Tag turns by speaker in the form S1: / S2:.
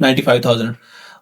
S1: 95,000,